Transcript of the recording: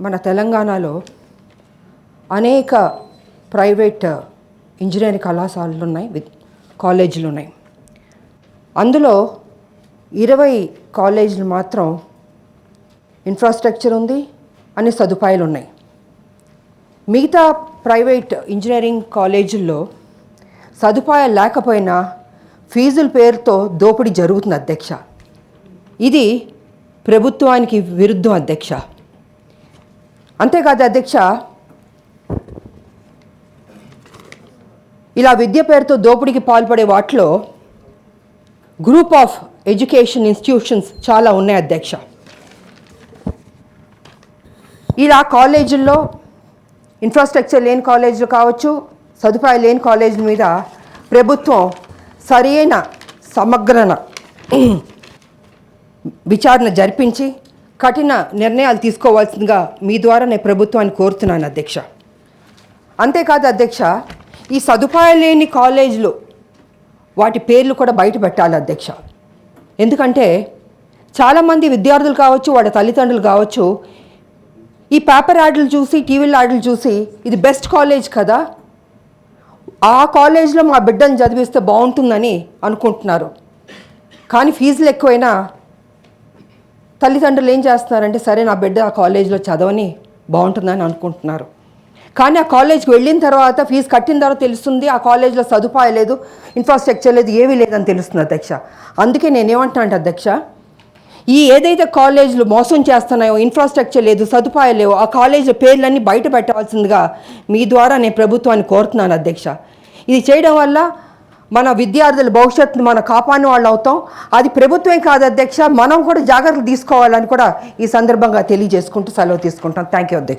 మన తెలంగాణలో అనేక ప్రైవేట్ ఇంజనీరింగ్ కళాశాలలు ఉన్నాయి, కాలేజీలు ఉన్నాయి. అందులో 20 కాలేజీలు మాత్రం ఇన్ఫ్రాస్ట్రక్చర్ ఉంది, అన్ని సదుపాయాలు ఉన్నాయి. మిగతా ప్రైవేట్ ఇంజనీరింగ్ కాలేజీల్లో సదుపాయాలు లేకపోయినా ఫీజుల పేరుతో దోపిడీ జరుగుతుంది అధ్యక్ష. ఇది ప్రభుత్వానికి విరుద్ధం అధ్యక్ష. అంతేకాదు అధ్యక్ష, ఇలా విద్య పేరుతో దోపిడీకి పాల్పడే వాటిలో గ్రూప్ ఆఫ్ ఎడ్యుకేషన్ ఇన్స్టిట్యూషన్స్ చాలా ఉన్నాయి అధ్యక్ష. ఇలా కాలేజీల్లో ఇన్ఫ్రాస్ట్రక్చర్ లేని కాలేజీలు కావచ్చు, సదుపాయాలు లేని కాలేజీల మీద ప్రభుత్వం సరైన సమగ్రన విచారణ జరిపించి కఠిన నిర్ణయాలు తీసుకోవాల్సిందిగా మీ ద్వారా నేను ప్రభుత్వాన్ని కోరుతున్నాను అధ్యక్ష. అంతేకాదు అధ్యక్ష, ఈ సదుపాయాలు లేని కాలేజీలు వాటి పేర్లు కూడా బయట పెట్టాలి అధ్యక్ష. ఎందుకంటే చాలామంది విద్యార్థులు కావచ్చు, వాళ్ళ తల్లిదండ్రులు కావచ్చు, ఈ పేపర్ యాడ్లు చూసి, టీవీల యాడ్లు చూసి ఇది బెస్ట్ కాలేజ్ కదా, ఆ కాలేజీలో మా బిడ్డను చదివిస్తే బాగుంటుందని అనుకుంటున్నారు. కానీ ఫీజులు ఎక్కువైనా తల్లిదండ్రులు ఏం చేస్తున్నారంటే, సరే నా బిడ్డ ఆ కాలేజీలో చదవని బాగుంటుందని అనుకుంటున్నారు. కానీ ఆ కాలేజ్కి వెళ్ళిన తర్వాత, ఫీజు కట్టిన తర్వాత తెలుస్తుంది ఆ కాలేజీలో సదుపాయం లేదు, ఇన్ఫ్రాస్ట్రక్చర్ లేదు, ఏమీ లేదని తెలుస్తుంది అధ్యక్ష. అందుకే నేనేమంటున్నాను అధ్యక్ష, ఈ ఏదైతే కాలేజీలు మోసం చేస్తున్నాయో, ఇన్ఫ్రాస్ట్రక్చర్ లేదు, సదుపాయాలు లేవు, ఆ కాలేజీల పేర్లన్నీ బయట పెట్టవలసిందిగా మీ ద్వారా నేను ప్రభుత్వాన్ని కోరుతున్నాను అధ్యక్ష. ఇది చేయడం వల్ల మన విద్యార్థుల భవిష్యత్తును మనం కాపాడిన వాళ్ళు అవుతాం. అది ప్రభుత్వమే కాదు అధ్యక్ష, మనం కూడా జాగ్రత్తలు తీసుకోవాలని కూడా ఈ సందర్భంగా తెలియజేసుకుంటూ సెలవు తీసుకుంటాం. థ్యాంక్ యూ అధ్యక్ష.